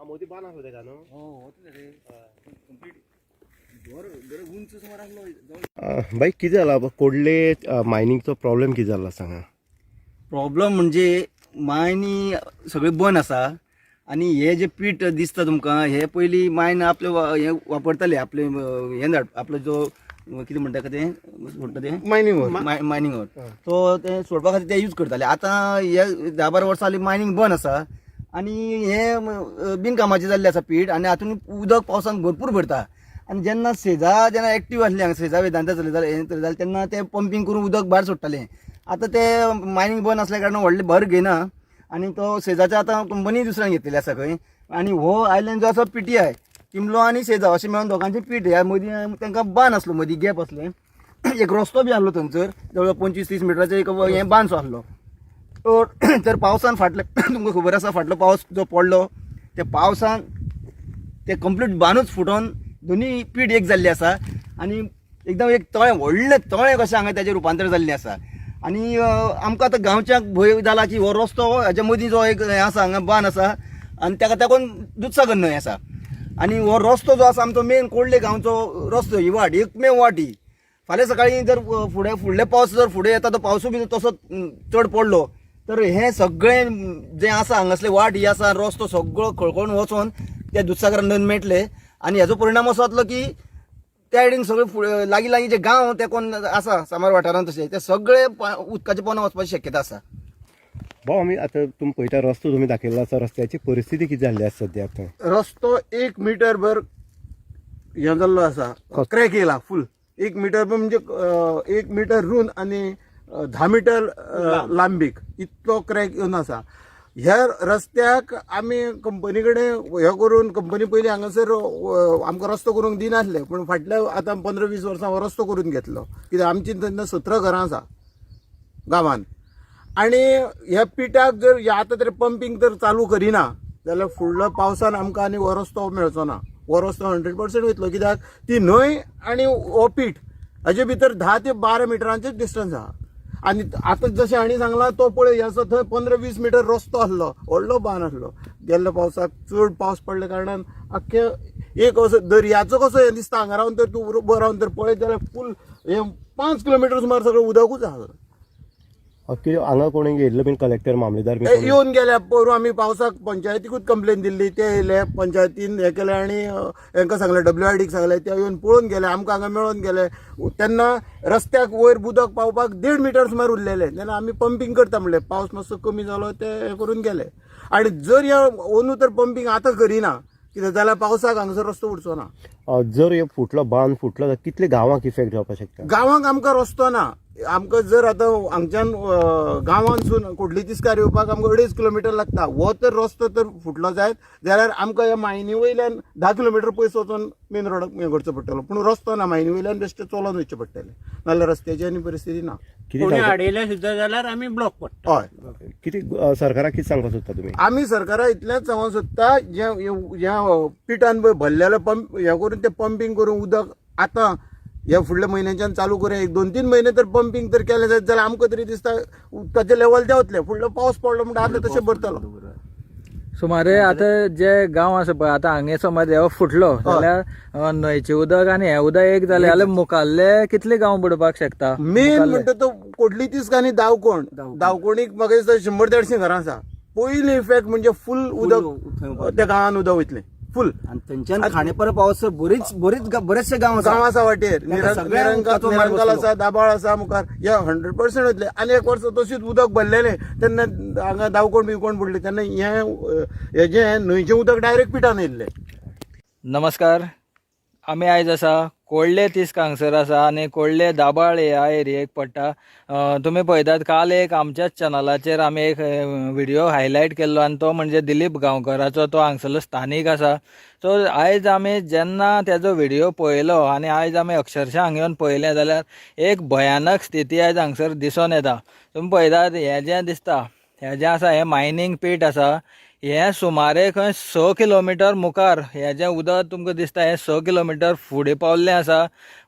मोदी बाण आसलो तेका न्हू. बाई कितें जाला कोडले मायनिंगचो प्रॉब्लेम कितें जाला सांगा. प्रॉब्लेम म्हणजे मायनी सगळे बंद आसा आणि हे जे पीठ दिसता तुमकां हे पयलीं मायन आपले हे वापरताले आपले हे आपलो जो कितें म्हणटा ते म्हणटा ते मायनिंग तो ते सोडपा खातीर ते यूज करताले. आतां हे 10-12 वर्सां जालीं मायनिंग बंद आसा आणि हे बिनकामाचें जाल्लें आसा पीठ आणि हातून उदक पावसान भरपूर भरता. आणि जेन्ना जेन्ना एक्टीव आसलें हांगा सेजा वेदांता जालें तेन्ना ते पंपींग करून उदक भायर सोडटालें. आतां ते मायनिंग बंद असल्या कारणान व्हडले भर घेना आणि तो सेजाच्या आतां कंपनी दुसऱ्यान घेतलेली आसा खंय. आणि हो आयलँड जो आसा PTI किमलो आणि सेजा अशें मेळून दोगांचें पीठ ह्या मदीं तांकां बांद आसलो, मदीं गॅप आसलें. एक रस्तो बी आसलो थंयसर जवळ 25-30 मिटराचो एक हें बांदसो आसलो. तर पावसान फाटले तुमकां खबर आसा फाटलो पावस जो पडलो त्या पावसान ते कंप्लीट बांदूच फुटोन दोनी पीठ एक जाल्ली आसा आणि एकदम एक तळें व्हडलें तळें कशें हांगा तेजें रुपांतर जाल्लें आसा. आणि आमकां आतां गांवच्याक भंय जाला की हो रस्तो हाच्या मदीं जो एक हें आसा हांगा बांद आसा आणि ताका तेकोन दुधसागर न्हंय आसा. आणि हो रस्तो जो आसा आमचो मेन कोडले गांवचो रस्तो ही वाट एकमेव वाट ही. फाल्यां सकाळीं जर फुडले पावस जर फुडें येता तो पावसू बी तसो चड पडलो तर हे सगळें जें आसा हांगासले वाट ही आसा रस्तो सगळो खळखळून वचोन त्या दुधसागर न्हंयन मेळटले. आणि हाजो परिणाम असो जातलो की त्या सायडीन सगळे लागीं जे गांव ते कोण आसा सामार वाठारांत तशे ते सगळे उदकाचे पोंदा वचपाची शक्यता आसा. भाऊ आमी आतां तुमी पळयता रस्तो तुमी दाखयल्लो आसा रस्त्याची परिस्थिती कितें जाल्ली आसा सद्याक थंय. रस्तो 1 मीटर भर हे जाल्लो आसा, क्रॅक येयला फुल 1 मीटर म्हणजे 1 मीटर रूंद आणि 10 मीटर लांबीक इतलो क्रॅक येवन आसा. ह्या रस्त्याक आमी कंपनी कडेन हे करून कंपनी पयलीं हांगासर आमकां रस्तो करूंक दिनासले पूण फाटल्या आतां 15-20 वर्सां हो रस्तो करून घेतलो कित्याक आमची तेन्ना 17 घरां आसा गांवांत. आणि ह्या पिठाक जर आतां तरी पंपींग जर चालू करिना जाल्यार फुडल्या पावसान आमकां आनी हो रस्तो मेळचो ना. हो रस्तो 100% वयतलो कित्याक ती न्हंय आणि हो पीठ हाजे भितर 10 ते 12 मिटरांचेच डिस्टन्स आहा. आणि आता जशें हांणी सांगला तो पळय आसा थंय 15-20 मीटर रस्तो आसलो व्हडलो बांद आसलो. गेल्ल्या पावसाक चड पावस पडल्या कारणान आख्खे एक असो दर्याचो कसो हें दिसता हांगा रावन तर तूं उबो रावन तर पळयत जाल्यार फूल हें 5 किलोमिटर सुमार सगळें उदकूच आहा. कितें हांगा कोणी येयल्लो बीन कलेक्टर मामलेदार बी येवन गेल्या पयरूं आमी पावसाक पंचायतीकूच कंप्लेन दिल्ली ते येयले पंचायतीन हें केलें आणि हांकां सांगलें WIDक सांगलें ते येवन पळोवन गेले आमकां हांगा मेळोन गेले. तेन्ना रस्त्याक वयर उदक पावपाक 1.5 मीटर सुमार उरलेले तेन्ना आमी पंपींग करता म्हणलें पावस मातसो कमी जालो ते हें करून गेले. आणि जर ह्या अंदू तर पंपींग आतां करिना कित्याक जाल्यार पावसाक हांगासर रस्तो उरचो ना. जर हे फुटलो बांद फुटलो जाल्यार कितले गांवांक इफेक्ट जावपाक शकता. गांवांक आमकां रस्तो ना. आमकां जर आतां हांगच्यान गांवांतसून कोडली तिस्कार येवपाक आमकां 2.5 किलोमिटर लागता. हो तर रस्तो तर फुटलो जायत जाल्यार आमकां ह्या मायनी वयल्यान 10 किलोमिटर पयस वचून मेन रोडाक हें करचो पडटलो. पूण रस्तो ना मायनी वयल्यान बेश्टे चलोन वयचें पडटलें नाल्यार रस्त्याची आनी परिस्थिती ना. कोणी आडयले सुद्दां जाल्यार आमी ब्लॉक पडटा. हय कितें सरकाराक कितें सांगपाक सोदता तुमी. आमी सरकाराक इतलेंच सांगूंक सोदता ज्या पिठान भरलेलो पंप हें करून ते पंपींग करून उदक आतां ह्या फुडल्या म्हयन्याच्यान चालू करूं. 1-2-3 म्हयने तर पंपींग तर केलें जायत जाल्यार आमकां तरी दिसता उदकाचें लेवल देंवतलें. फुडलो पावस पडलो म्हणटा आतां तशें भरतलो. सुमारे आतां जे गांव आसा पळय आतां हांगे समज हो फुटलो जाल्यार न्हंयचें उदक आनी हें उदक एक जालें जाल्यार मुखाल्ले कितले गांव बुडपाक शकता. मेन म्हणटा तो कोडली तिस्क आनी दावकोणीक म्हाका दिसता 100-150 घरां आसा. पयली इफेक्ट म्हणजे फूल उदक त्या गांवांत उदक वयतलें फूल. आणि थंयच्यान खांडेपारा पावस बरेचशे गांव आसा वाटेर निरंकाल आसा दाबाळ आसा मुखार या 100% वयतले. आनी एक वर्स तशीच उदक भरलेलें तेन्ना हांगा दावकोण बिवकोण बुडले तेन्ना हें जें न्हंयचें उदक डायरेक्ट पिठान येयल्लें. नमस्कार. आमी आयज आसा कोडले तिस्क हांगसर आसा आनी कोडले दाबाळ ह्या एरियेक पडटा. तुमी पळयतात काल एक आमच्याच चॅनलाचेर आमी एक व्हिडिओ हायलायट केल्लो आनी तो म्हणजे दिलीप गांवकराचो. तो हांगसरलो स्थानीक आसा. सो आयज आमी जेन्ना तेजो व्हिडिओ पळयलो आनी आयज आमी अक्षरशा हांगा येवन पळयलें जाल्यार एक भयानक स्थिती आयज हांगसर दिसून येता. तुमी पळयतात हें जें दिसता हें जें आसा हें मायनींग पीठ आसा. हें सुमारे खंय 6 किलोमिटर मुखार हें जें उदक तुमकां दिसता हें 6 किलोमिटर फुडें पावल्लें आसा.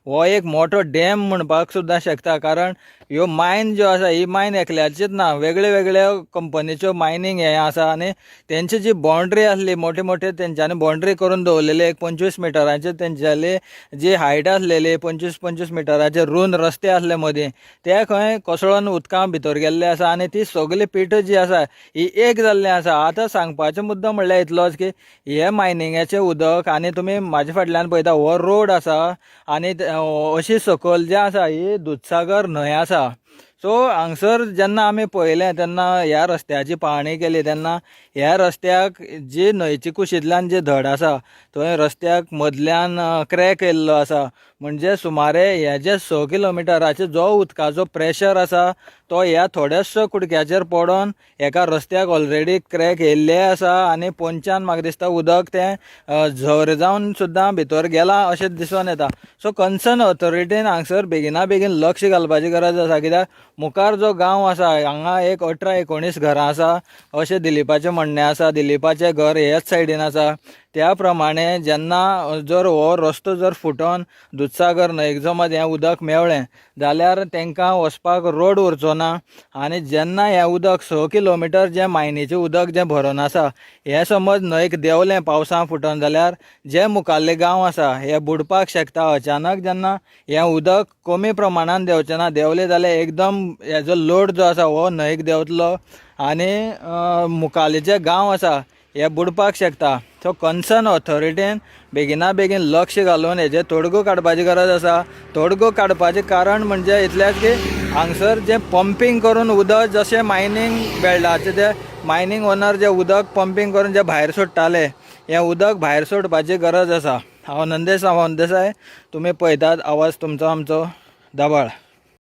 हो एक मोठो डॅम म्हणपाक सुद्दां शकता. कारण ह्यो मायन ज्यो आसा ही मायन एकल्याचीच ना, वेगळे वेगळ्या कंपनीच्यो मायनींग हे आसा आनी तेंची जी बाउंड्री आसली मोठे मोठे तेंच्यांनी बाउंड्री करून दवरलेली एक 25 मिटरांचे तेंच्याली जी हायट आसलेली 25 मिटराचे रूंद रस्ते आसले मदीं ते खंय कोसळून उदकां भितर गेल्ले आसा आनी ती सगळी पीठ जी आसा ही एक जाल्ली आसा. आतां सांगपाचो मुद्दो म्हणल्यार इतलोच की हे मायनिंगाचें उदक आनी तुमी म्हाज्या फाटल्यान पळयता हो रोड आसा आनी अशी सकयल जे आसा ही दूधसागर न्हंय आसा. सो हांगसर जेन्ना आमी पळयलें तेन्ना ह्या रस्त्याची पाहणी केली तेन्ना ह्या रस्त्याक जी न्हंयची कुशींतल्यान जी धड आसा थंय रस्त्याक मदल्यान क्रॅक येयल्लो आसा. म्हणजे सुमारे हे जे 6 किलोमिटराचे जो उदकाचो प्रेशर आसा तो ह्या थोड्याशा कुडक्याचेर पडोन एका रस्त्याक ऑलरेडी क्रॅक येयल्ले आसा आनी पोंच्यान म्हाका दिसता उदक तें झर जावन सुद्दां भितर गेलां अशें दिसून येता. सो कन्सर्न ऑथॉरिटीन हांगसर बेगिना बेगीन लक्ष घालपाची गरज आसा. कित्याक मुखार जो गांव आसा हांगा एक 18-19 घरां आसा अशें दिलीपाचें म्हणणें आसा. दिलीपाचें घर हेच सायडीन आसा. त्या प्रमाणे जेन्ना जर हो रस्तो जर फुटोन दूधसागर न्हंयक जर हें उदक मेवलें जाल्यार तांकां वचपाक रोड उरचो ना आनी जेन्ना हें उदक 6 किलोमिटर जें मायनीचें उदक जें भरोन आसा हें समज न्हंयक देंवलें पावसां फुटोन जाल्यार जे मुखाल्ले गांव आसा हे बुडपाक शकता. अचानक जेन्ना हें उदक कमी प्रमाणान देंवचें ना, देंवलें जाल्यार एकदम हेजो लोड जो आसा हो न्हंयक देंवतलो आनी मुखाल्ले जे गांव आसा हे बुडपाक शकता. सो कन्सर्न ऑथॉरिटीन बेगिना बेगीन लक्ष घालून हेजे तोडगो काडपाची गरज आसा. तोडगो काडपाचें कारण म्हणजे इतलेंच की हांगसर जें पंपींग करून उदक जशें मायनींग बेल्टाचें ते मायनींग ओनर जे उदक पंपींग करून जे भायर सोडटाले हें उदक भायर सोडपाची गरज आसा. हांव नंदेश सावंत देसाय, तुमी पळयतात आवाज तुमचो आमचो दाबाळ.